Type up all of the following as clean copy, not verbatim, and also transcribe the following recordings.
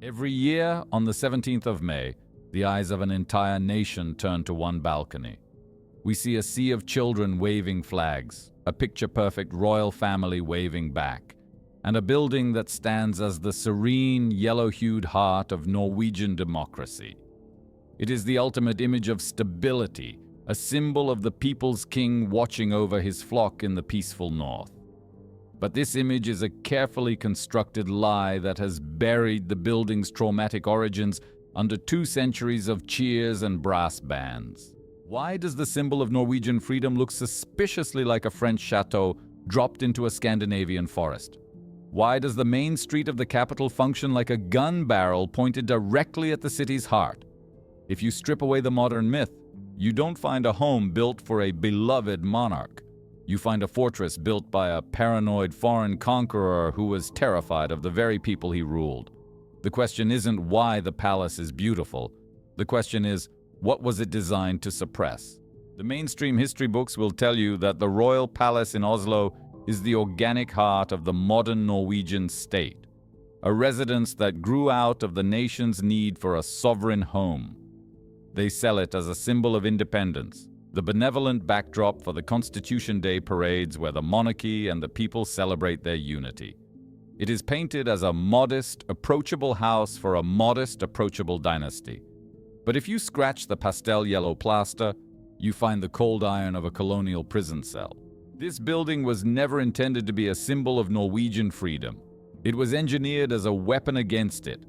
Every year, on the 17th of May, the eyes of an entire nation turn to one balcony. We see a sea of children waving flags, a picture-perfect royal family waving back, and a building that stands as the serene, yellow-hued heart of Norwegian democracy. It is the ultimate image of stability, a symbol of the people's king watching over his flock in the peaceful north. But this image is a carefully constructed lie that has buried the building's traumatic origins under 2 centuries of cheers and brass bands. Why does the symbol of Norwegian freedom look suspiciously like a French chateau dropped into a Scandinavian forest? Why does the main street of the capital function like a gun barrel pointed directly at the city's heart? If you strip away the modern myth, you don't find a home built for a beloved monarch. You find a fortress built by a paranoid foreign conqueror who was terrified of the very people he ruled. The question isn't why the palace is beautiful. The question is, what was it designed to suppress? The mainstream history books will tell you that the royal palace in Oslo is the organic heart of the modern Norwegian state, a residence that grew out of the nation's need for a sovereign home. They sell it as a symbol of independence, the benevolent backdrop for the Constitution Day parades where the monarchy and the people celebrate their unity. It is painted as a modest, approachable house for a modest, approachable dynasty. But if you scratch the pastel yellow plaster, you find the cold iron of a colonial prison cell. This building was never intended to be a symbol of Norwegian freedom. It was engineered as a weapon against it.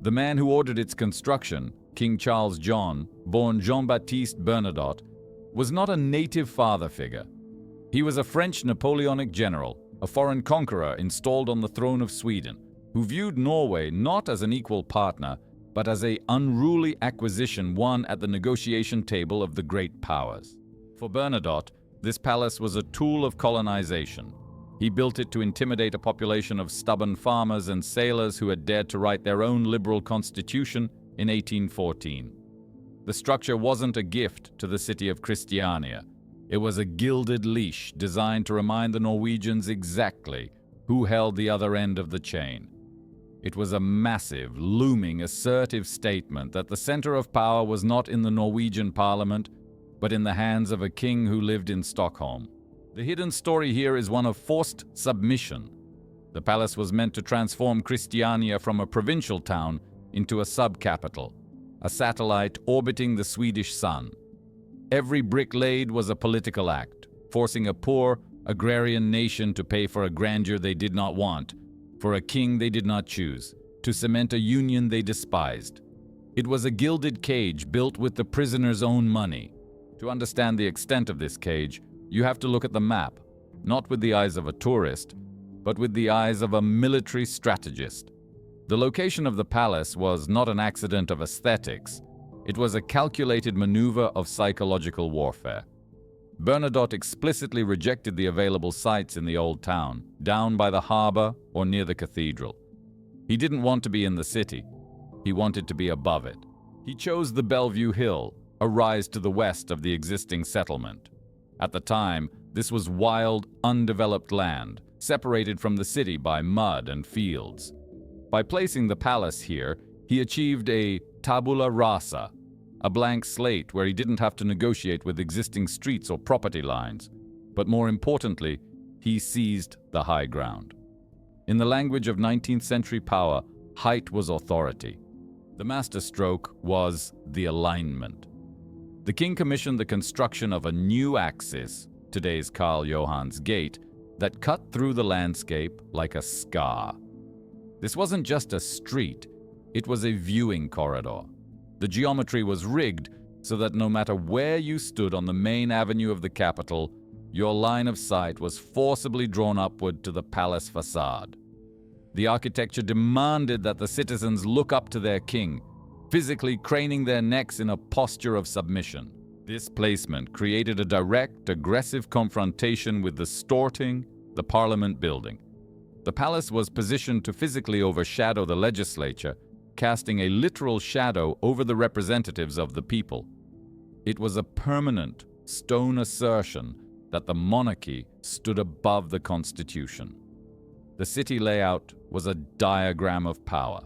The man who ordered its construction, King Charles John, born Jean-Baptiste Bernadotte, was not a native father figure. He was a French Napoleonic general, a foreign conqueror installed on the throne of Sweden, who viewed Norway not as an equal partner, but as an unruly acquisition won at the negotiation table of the great powers. For Bernadotte, this palace was a tool of colonization. He built it to intimidate a population of stubborn farmers and sailors who had dared to write their own liberal constitution in 1814. The structure wasn't a gift to the city of Christiania. It was a gilded leash designed to remind the Norwegians exactly who held the other end of the chain. It was a massive, looming, assertive statement that the center of power was not in the Norwegian parliament, but in the hands of a king who lived in Stockholm. The hidden story here is one of forced submission. The palace was meant to transform Christiania from a provincial town into a sub-capital, a satellite orbiting the Swedish sun. Every brick laid was a political act, forcing a poor, agrarian nation to pay for a grandeur they did not want, for a king they did not choose, to cement a union they despised. It was a gilded cage built with the prisoner's own money. To understand the extent of this cage, you have to look at the map, not with the eyes of a tourist, but with the eyes of a military strategist. The location of the palace was not an accident of aesthetics. It was a calculated maneuver of psychological warfare. Bernadotte explicitly rejected the available sites in the old town, down by the harbor or near the cathedral. He didn't want to be in the city. He wanted to be above it. He chose the Bellevue Hill, a rise to the west of the existing settlement. At the time, this was wild, undeveloped land, separated from the city by mud and fields. By placing the palace here, he achieved a tabula rasa, a blank slate where he didn't have to negotiate with existing streets or property lines. But more importantly, he seized the high ground. In the language of 19th century power, height was authority. The masterstroke was the alignment. The king commissioned the construction of a new axis, today's Karl Johans Gate, that cut through the landscape like a scar. This wasn't just a street, it was a viewing corridor. The geometry was rigged so that no matter where you stood on the main avenue of the capital, your line of sight was forcibly drawn upward to the palace facade. The architecture demanded that the citizens look up to their king, physically craning their necks in a posture of submission. This placement created a direct, aggressive confrontation with the Storting, the parliament building. The palace was positioned to physically overshadow the legislature, casting a literal shadow over the representatives of the people. It was a permanent, stone assertion that the monarchy stood above the constitution. The city layout was a diagram of power.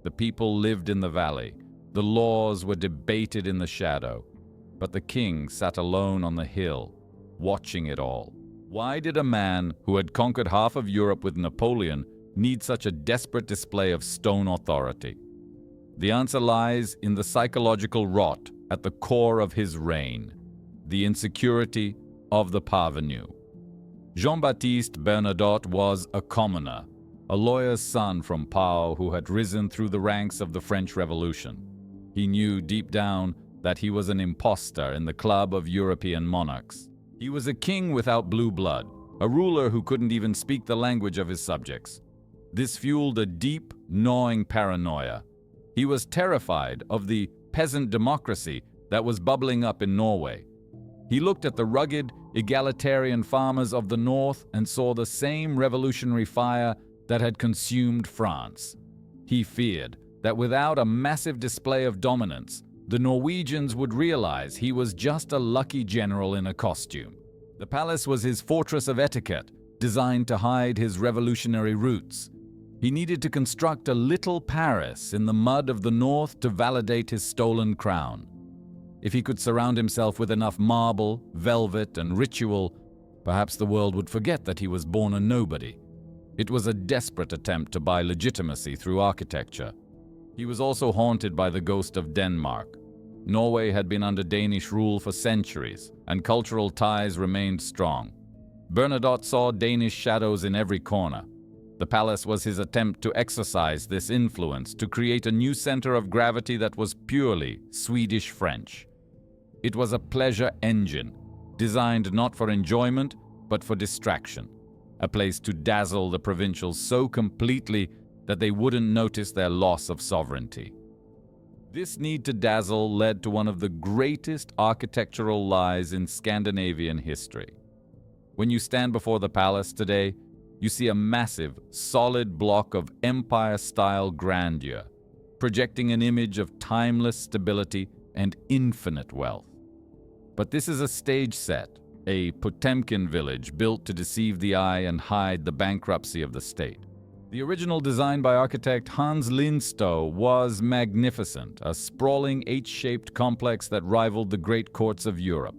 The people lived in the valley. The laws were debated in the shadow. But the king sat alone on the hill, watching it all. Why did a man who had conquered half of Europe with Napoleon need such a desperate display of stone authority? The answer lies in the psychological rot at the core of his reign, the insecurity of the parvenu. Jean-Baptiste Bernadotte was a commoner, a lawyer's son from Pau who had risen through the ranks of the French Revolution. He knew deep down that he was an impostor in the club of European monarchs. He was a king without blue blood, a ruler who couldn't even speak the language of his subjects. This fueled a deep, gnawing paranoia. He was terrified of the peasant democracy that was bubbling up in Norway. He looked at the rugged, egalitarian farmers of the north and saw the same revolutionary fire that had consumed France. He feared that without a massive display of dominance, the Norwegians would realize he was just a lucky general in a costume. The palace was his fortress of etiquette, designed to hide his revolutionary roots. He needed to construct a little Paris in the mud of the north to validate his stolen crown. If he could surround himself with enough marble, velvet, and ritual, perhaps the world would forget that he was born a nobody. It was a desperate attempt to buy legitimacy through architecture. He was also haunted by the ghost of Denmark. Norway had been under Danish rule for centuries, and cultural ties remained strong. Bernadotte saw Danish shadows in every corner. The palace was his attempt to exercise this influence to create a new center of gravity that was purely Swedish-French. It was a pleasure engine, designed not for enjoyment, but for distraction. A place to dazzle the provincials so completely that they wouldn't notice their loss of sovereignty. This need to dazzle led to one of the greatest architectural lies in Scandinavian history. When you stand before the palace today, you see a massive, solid block of empire-style grandeur, projecting an image of timeless stability and infinite wealth. But this is a stage set, a Potemkin village built to deceive the eye and hide the bankruptcy of the state. The original design by architect Hans Lindstow was magnificent, a sprawling H-shaped complex that rivaled the great courts of Europe.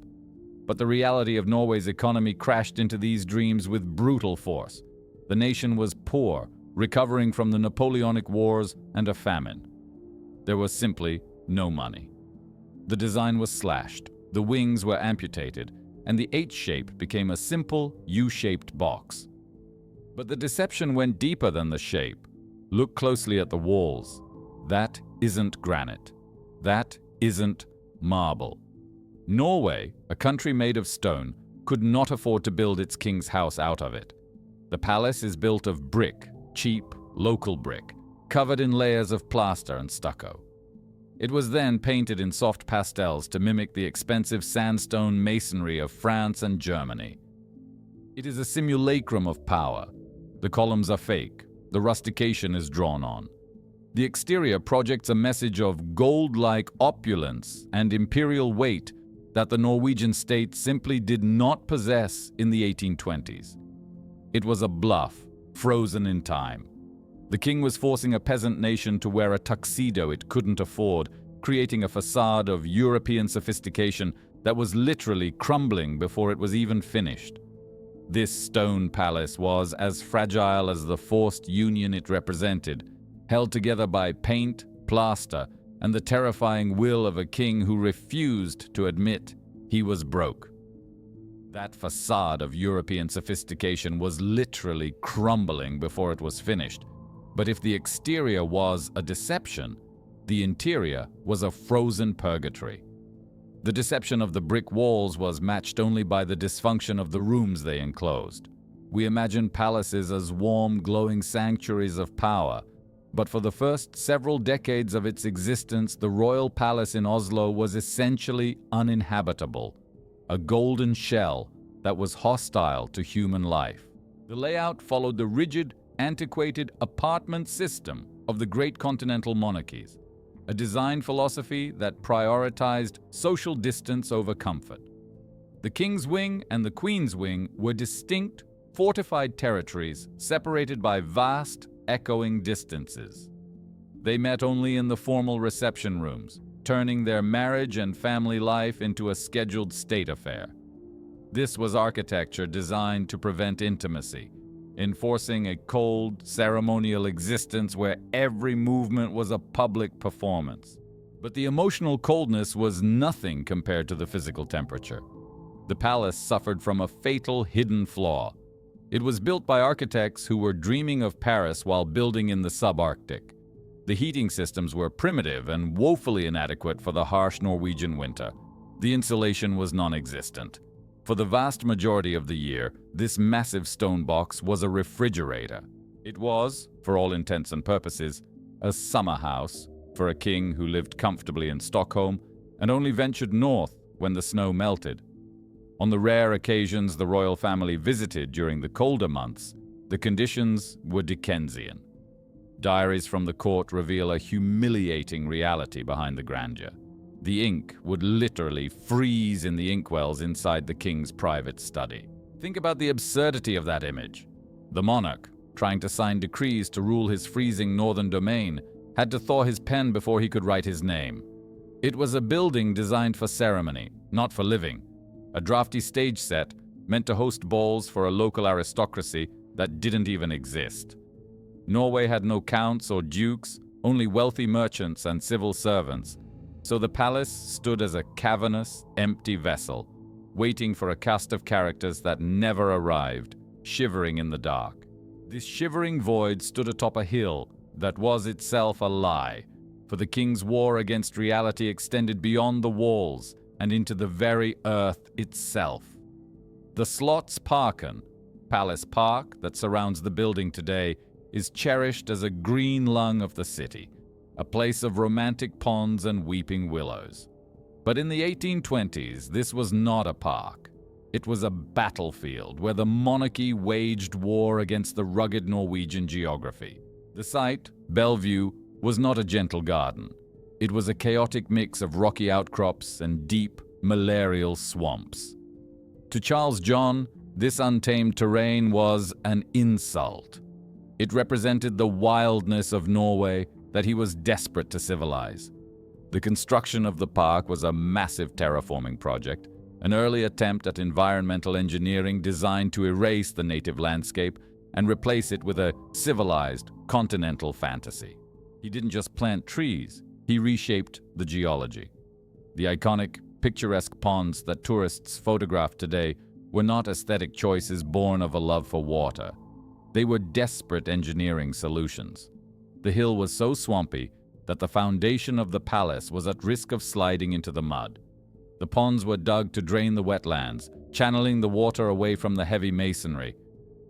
But the reality of Norway's economy crashed into these dreams with brutal force. The nation was poor, recovering from the Napoleonic Wars and a famine. There was simply no money. The design was slashed, the wings were amputated, and the H-shape became a simple U-shaped box. But the deception went deeper than the shape. Look closely at the walls. That isn't granite. That isn't marble. Norway, a country made of stone, could not afford to build its king's house out of it. The palace is built of brick, cheap, local brick, covered in layers of plaster and stucco. It was then painted in soft pastels to mimic the expensive sandstone masonry of France and Germany. It is a simulacrum of power. The columns are fake. The rustication is drawn on. The exterior projects a message of gold-like opulence and imperial weight that the Norwegian state simply did not possess in the 1820s. It was a bluff, frozen in time. The king was forcing a peasant nation to wear a tuxedo it couldn't afford, creating a facade of European sophistication that was literally crumbling before it was even finished. This stone palace was as fragile as the forced union it represented, held together by paint, plaster, and the terrifying will of a king who refused to admit he was broke. That facade of European sophistication was literally crumbling before it was finished. But if the exterior was a deception, the interior was a frozen purgatory. The deception of the brick walls was matched only by the dysfunction of the rooms they enclosed. We imagine palaces as warm, glowing sanctuaries of power, but for the first several decades of its existence, the royal palace in Oslo was essentially uninhabitable, a golden shell that was hostile to human life. The layout followed the rigid, antiquated apartment system of the great continental monarchies, a design philosophy that prioritized social distance over comfort. The King's Wing and the Queen's Wing were distinct, fortified territories separated by vast, echoing distances. They met only in the formal reception rooms, turning their marriage and family life into a scheduled state affair. This was architecture designed to prevent intimacy, enforcing a cold, ceremonial existence where every movement was a public performance. But the emotional coldness was nothing compared to the physical temperature. The palace suffered from a fatal hidden flaw. It was built by architects who were dreaming of Paris while building in the subarctic. The heating systems were primitive and woefully inadequate for the harsh Norwegian winter. The insulation was non-existent. For the vast majority of the year, this massive stone box was a refrigerator. It was, for all intents and purposes, a summer house for a king who lived comfortably in Stockholm and only ventured north when the snow melted. On the rare occasions the royal family visited during the colder months, the conditions were Dickensian. Diaries from the court reveal a humiliating reality behind the grandeur. The ink would literally freeze in the inkwells inside the king's private study. Think about the absurdity of that image. The monarch, trying to sign decrees to rule his freezing northern domain, had to thaw his pen before he could write his name. It was a building designed for ceremony, not for living. A drafty stage set meant to host balls for a local aristocracy that didn't even exist. Norway had no counts or dukes, only wealthy merchants and civil servants, so the palace stood as a cavernous, empty vessel, waiting for a cast of characters that never arrived, shivering in the dark. This shivering void stood atop a hill that was itself a lie, for the king's war against reality extended beyond the walls and into the very earth itself. The Slottsparken, palace park that surrounds the building today, is cherished as a green lung of the city, a place of romantic ponds and weeping willows. But in the 1820s, this was not a park. It was a battlefield where the monarchy waged war against the rugged Norwegian geography. The site, Bellevue, was not a gentle garden. It was a chaotic mix of rocky outcrops and deep, malarial swamps. To Charles John, this untamed terrain was an insult. It represented the wildness of Norway that he was desperate to civilize. The construction of the park was a massive terraforming project, an early attempt at environmental engineering designed to erase the native landscape and replace it with a civilized, continental fantasy. He didn't just plant trees, he reshaped the geology. The iconic, picturesque ponds that tourists photograph today were not aesthetic choices born of a love for water. They were desperate engineering solutions. The hill was so swampy that the foundation of the palace was at risk of sliding into the mud. The ponds were dug to drain the wetlands, channeling the water away from the heavy masonry.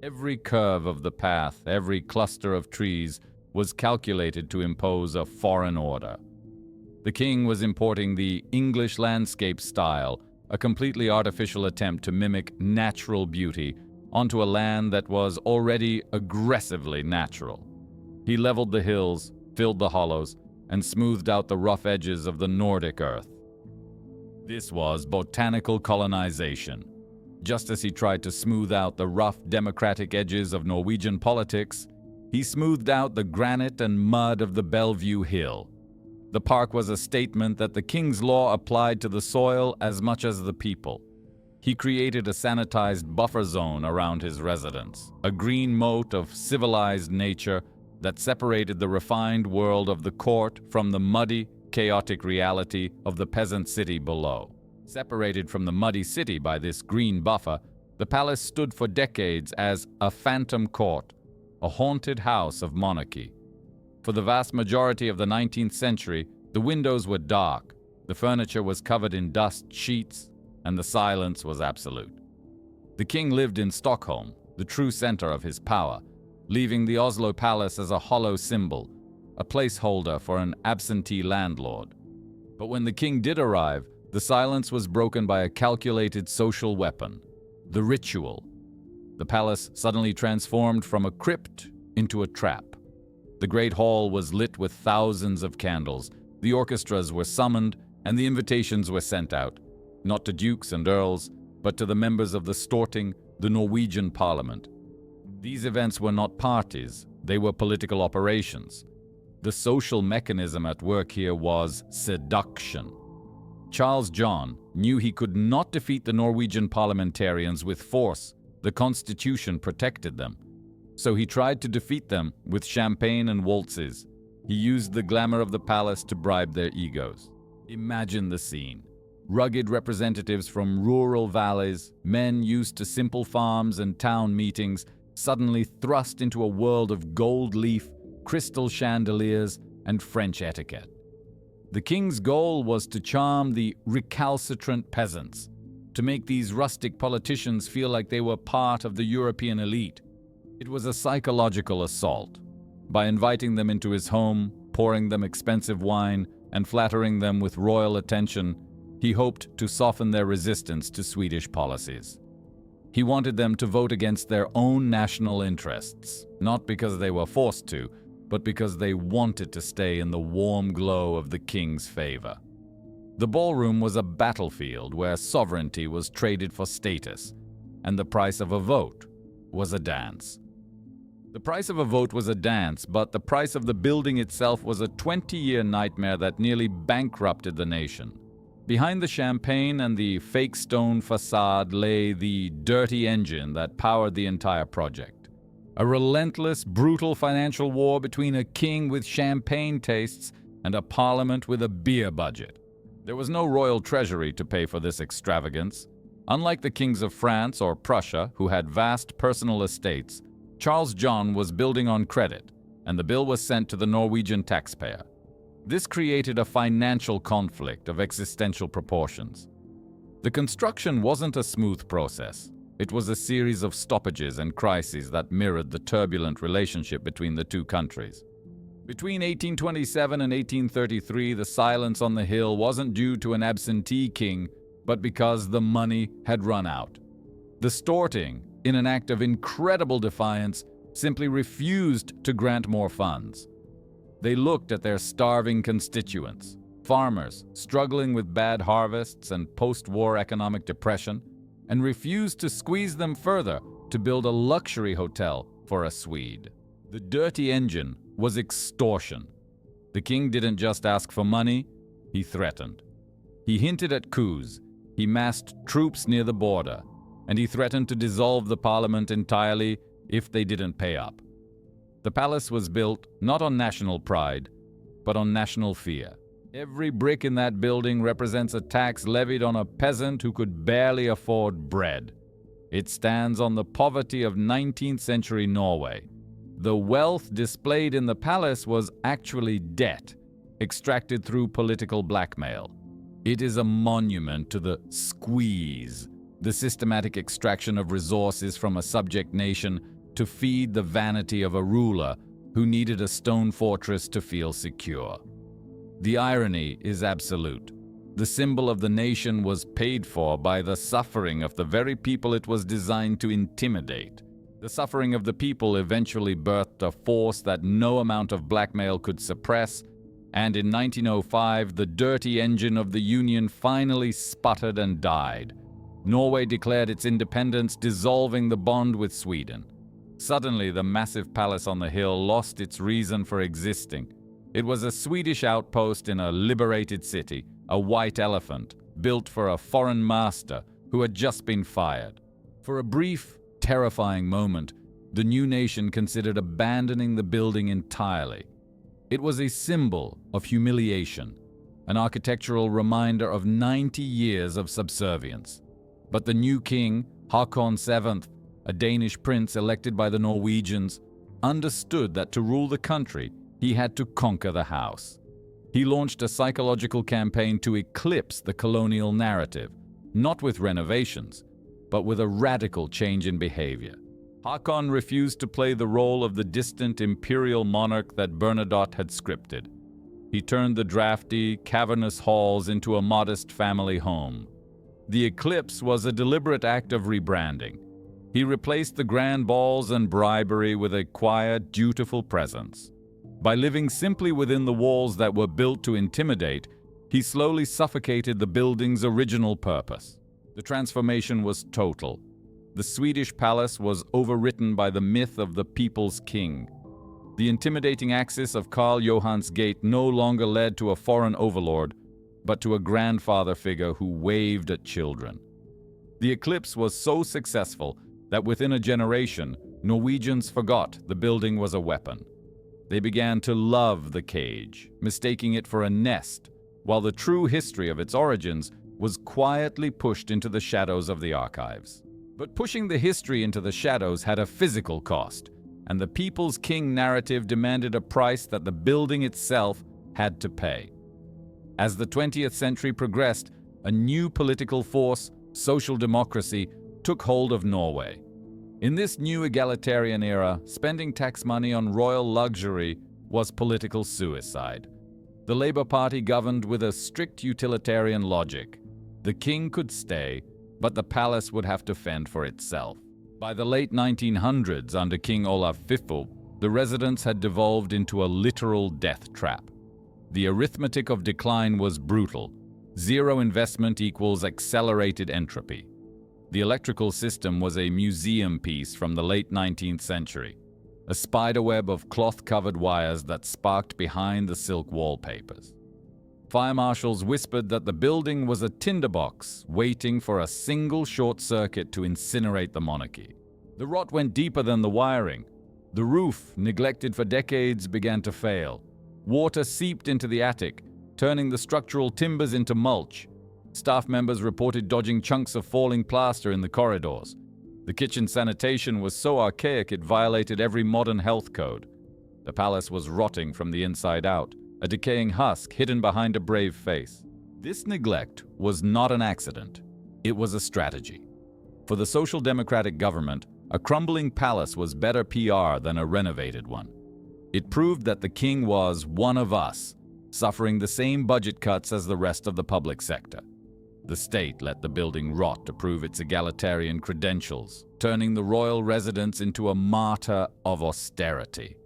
Every curve of the path, every cluster of trees, was calculated to impose a foreign order. The king was importing the English landscape style, a completely artificial attempt to mimic natural beauty, onto a land that was already aggressively natural. He leveled the hills, filled the hollows, and smoothed out the rough edges of the Nordic earth. This was botanical colonization. Just as he tried to smooth out the rough democratic edges of Norwegian politics, he smoothed out the granite and mud of the Bellevue Hill. The park was a statement that the king's law applied to the soil as much as the people. He created a sanitized buffer zone around his residence, a green moat of civilized nature that separated the refined world of the court from the muddy, chaotic reality of the peasant city below. Separated from the muddy city by this green buffer, the palace stood for decades as a phantom court, a haunted house of monarchy. For the vast majority of the 19th century, the windows were dark, the furniture was covered in dust sheets, and the silence was absolute. The king lived in Stockholm, the true center of his power, leaving the Oslo palace as a hollow symbol, a placeholder for an absentee landlord. But when the king did arrive, the silence was broken by a calculated social weapon, the ritual. The palace suddenly transformed from a crypt into a trap. The great hall was lit with thousands of candles, the orchestras were summoned, and the invitations were sent out, not to dukes and earls, but to the members of the Storting, the Norwegian parliament. These events were not parties, they were political operations. The social mechanism at work here was seduction. Charles John knew he could not defeat the Norwegian parliamentarians with force. The constitution protected them. So he tried to defeat them with champagne and waltzes. He used the glamour of the palace to bribe their egos. Imagine the scene. Rugged representatives from rural valleys, men used to simple farms and town meetings, suddenly thrust into a world of gold leaf, crystal chandeliers, and French etiquette. The king's goal was to charm the recalcitrant peasants, to make these rustic politicians feel like they were part of the European elite. It was a psychological assault. By inviting them into his home, pouring them expensive wine, and flattering them with royal attention, he hoped to soften their resistance to Swedish policies. He wanted them to vote against their own national interests, not because they were forced to, but because they wanted to stay in the warm glow of the king's favor. The ballroom was a battlefield where sovereignty was traded for status, and the price of a vote was a dance. The price of a vote was a dance, but the price of the building itself was a 20-year nightmare that nearly bankrupted the nation. Behind the champagne and the fake stone facade lay the dirty engine that powered the entire project. A relentless, brutal financial war between a king with champagne tastes and a parliament with a beer budget. There was no royal treasury to pay for this extravagance. Unlike the kings of France or Prussia, who had vast personal estates, Charles John was building on credit, and the bill was sent to the Norwegian taxpayer. This created a financial conflict of existential proportions. The construction wasn't a smooth process. It was a series of stoppages and crises that mirrored the turbulent relationship between the two countries. Between 1827 and 1833, the silence on the hill wasn't due to an absentee king, but because the money had run out. The Storting, in an act of incredible defiance, simply refused to grant more funds. They looked at their starving constituents, farmers struggling with bad harvests and post-war economic depression, and refused to squeeze them further to build a luxury hotel for a Swede. The dirty engine was extortion. The king didn't just ask for money, he threatened. He hinted at coups, he massed troops near the border, and he threatened to dissolve the parliament entirely if they didn't pay up. The palace was built not on national pride, but on national fear. Every brick in that building represents a tax levied on a peasant who could barely afford bread. It stands on the poverty of 19th century Norway. The wealth displayed in the palace was actually debt, extracted through political blackmail. It is a monument to the squeeze, the systematic extraction of resources from a subject nation to feed the vanity of a ruler who needed a stone fortress to feel secure. The irony is absolute. The symbol of the nation was paid for by the suffering of the very people it was designed to intimidate. The suffering of the people eventually birthed a force that no amount of blackmail could suppress, and in 1905, the dirty engine of the Union finally sputtered and died. Norway declared its independence, dissolving the bond with Sweden. Suddenly, the massive palace on the hill lost its reason for existing. It was a Swedish outpost in a liberated city, a white elephant, built for a foreign master who had just been fired. For a brief, terrifying moment, the new nation considered abandoning the building entirely. It was a symbol of humiliation, an architectural reminder of 90 years of subservience. But the new king, Håkon VII, a Danish prince elected by the Norwegians, understood that to rule the country, he had to conquer the house. He launched a psychological campaign to eclipse the colonial narrative, not with renovations, but with a radical change in behavior. Håkon refused to play the role of the distant imperial monarch that Bernadotte had scripted. He turned the drafty, cavernous halls into a modest family home. The eclipse was a deliberate act of rebranding. He replaced the grand balls and bribery with a quiet, dutiful presence. By living simply within the walls that were built to intimidate, he slowly suffocated the building's original purpose. The transformation was total. The Swedish palace was overwritten by the myth of the people's king. The intimidating axis of Karl Johans gate no longer led to a foreign overlord, but to a grandfather figure who waved at children. The eclipse was so successful that within a generation, Norwegians forgot the building was a weapon. They began to love the cage, mistaking it for a nest, while the true history of its origins was quietly pushed into the shadows of the archives. But pushing the history into the shadows had a physical cost, and the People's King narrative demanded a price that the building itself had to pay. As the 20th century progressed, a new political force, social democracy, took hold of Norway. In this new egalitarian era, spending tax money on royal luxury was political suicide. The Labour Party governed with a strict utilitarian logic. The king could stay, but the palace would have to fend for itself. By the late 1900s, under King Olav Fiffle, the residence had devolved into a literal death trap. The arithmetic of decline was brutal. Zero investment equals accelerated entropy. The electrical system was a museum piece from the late 19th century, a spiderweb of cloth-covered wires that sparked behind the silk wallpapers. Fire marshals whispered that the building was a tinderbox waiting for a single short circuit to incinerate the monarchy. The rot went deeper than the wiring. The roof, neglected for decades, began to fail. Water seeped into the attic, turning the structural timbers into mulch. Staff members reported dodging chunks of falling plaster in the corridors. The kitchen sanitation was so archaic it violated every modern health code. The palace was rotting from the inside out, a decaying husk hidden behind a brave face. This neglect was not an accident. It was a strategy. For the social democratic government, a crumbling palace was better PR than a renovated one. It proved that the king was one of us, suffering the same budget cuts as the rest of the public sector. The state let the building rot to prove its egalitarian credentials, turning the royal residence into a martyr of austerity.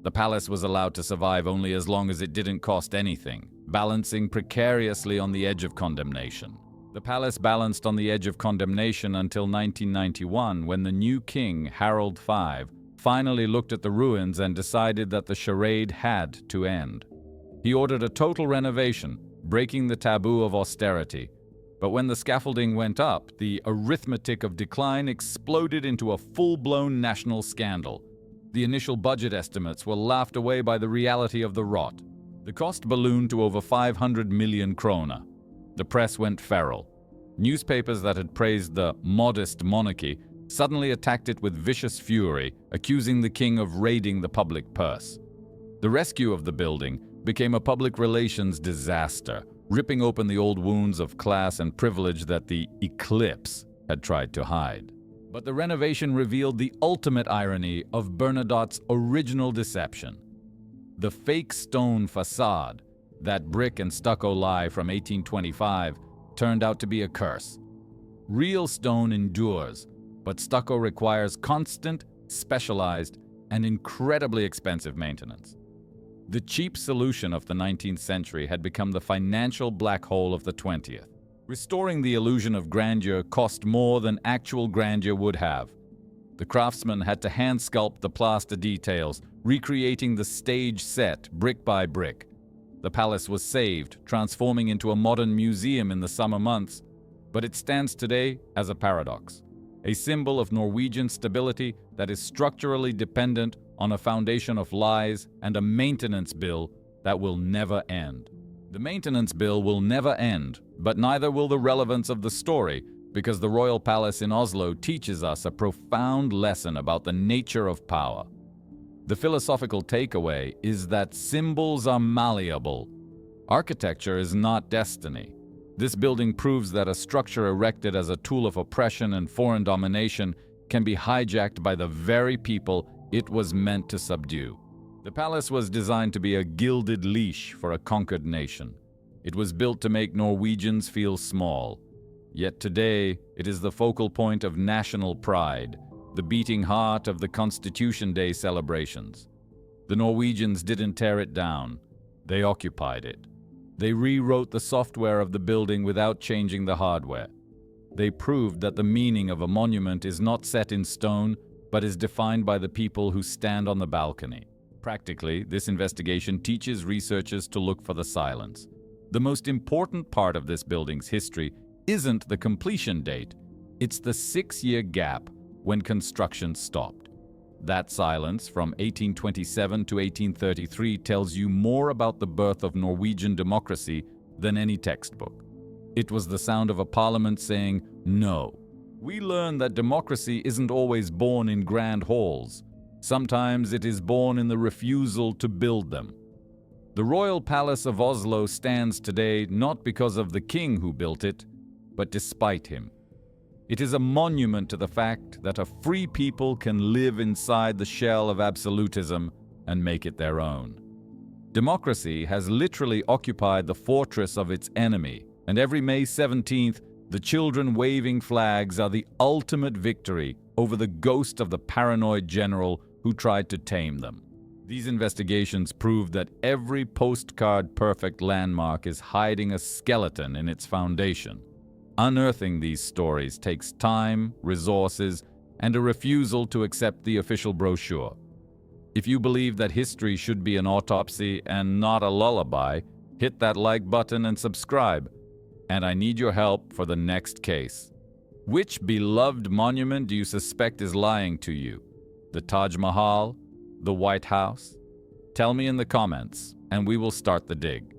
The palace was allowed to survive only as long as it didn't cost anything, balancing precariously on the edge of condemnation. The palace balanced on the edge of condemnation until 1991, when the new king, Harald V, finally looked at the ruins and decided that the charade had to end. He ordered a total renovation, breaking the taboo of austerity. But when the scaffolding went up, the arithmetic of decline exploded into a full-blown national scandal. The initial budget estimates were laughed away by the reality of the rot. The cost ballooned to over 500 million krona. The press went feral. Newspapers that had praised the modest monarchy suddenly attacked it with vicious fury, accusing the king of raiding the public purse. The rescue of the building became a public relations disaster, ripping open the old wounds of class and privilege that the eclipse had tried to hide. But the renovation revealed the ultimate irony of Bernadotte's original deception. The fake stone facade, that brick and stucco lie from 1825, turned out to be a curse. Real stone endures, but stucco requires constant, specialized, and incredibly expensive maintenance. The cheap solution of the 19th century had become the financial black hole of the 20th. Restoring the illusion of grandeur cost more than actual grandeur would have. The craftsmen had to hand sculpt the plaster details, recreating the stage set brick by brick. The palace was saved, transforming into a modern museum in the summer months, but it stands today as a paradox, a symbol of Norwegian stability that is structurally dependent on a foundation of lies and a maintenance bill that will never end. The maintenance bill will never end, but neither will the relevance of the story, because the royal palace in Oslo teaches us a profound lesson about the nature of power. The philosophical takeaway is that symbols are malleable. Architecture is not destiny. This building proves that a structure erected as a tool of oppression and foreign domination can be hijacked by the very people it was meant to subdue. The palace was designed to be a gilded leash for a conquered nation. It was built to make Norwegians feel small. Yet today, it is the focal point of national pride, the beating heart of the Constitution Day celebrations. The Norwegians didn't tear it down. They occupied it. They rewrote the software of the building without changing the hardware. They proved that the meaning of a monument is not set in stone, but is defined by the people who stand on the balcony. Practically, this investigation teaches researchers to look for the silence. The most important part of this building's history isn't the completion date, it's the 6-year gap when construction stopped. That silence from 1827 to 1833 tells you more about the birth of Norwegian democracy than any textbook. It was the sound of a parliament saying, "No." We learn that democracy isn't always born in grand halls. Sometimes it is born in the refusal to build them. The royal palace of Oslo stands today not because of the king who built it, but despite him. It is a monument to the fact that a free people can live inside the shell of absolutism and make it their own. Democracy has literally occupied the fortress of its enemy, and every May 17th, the children waving flags are the ultimate victory over the ghost of the paranoid general who tried to tame them. These investigations prove that every postcard-perfect landmark is hiding a skeleton in its foundation. Unearthing these stories takes time, resources, and a refusal to accept the official brochure. If you believe that history should be an autopsy and not a lullaby, hit that like button and subscribe. And I need your help for the next case. Which beloved monument do you suspect is lying to you? The Taj Mahal? The White House? Tell me in the comments, and we will start the dig.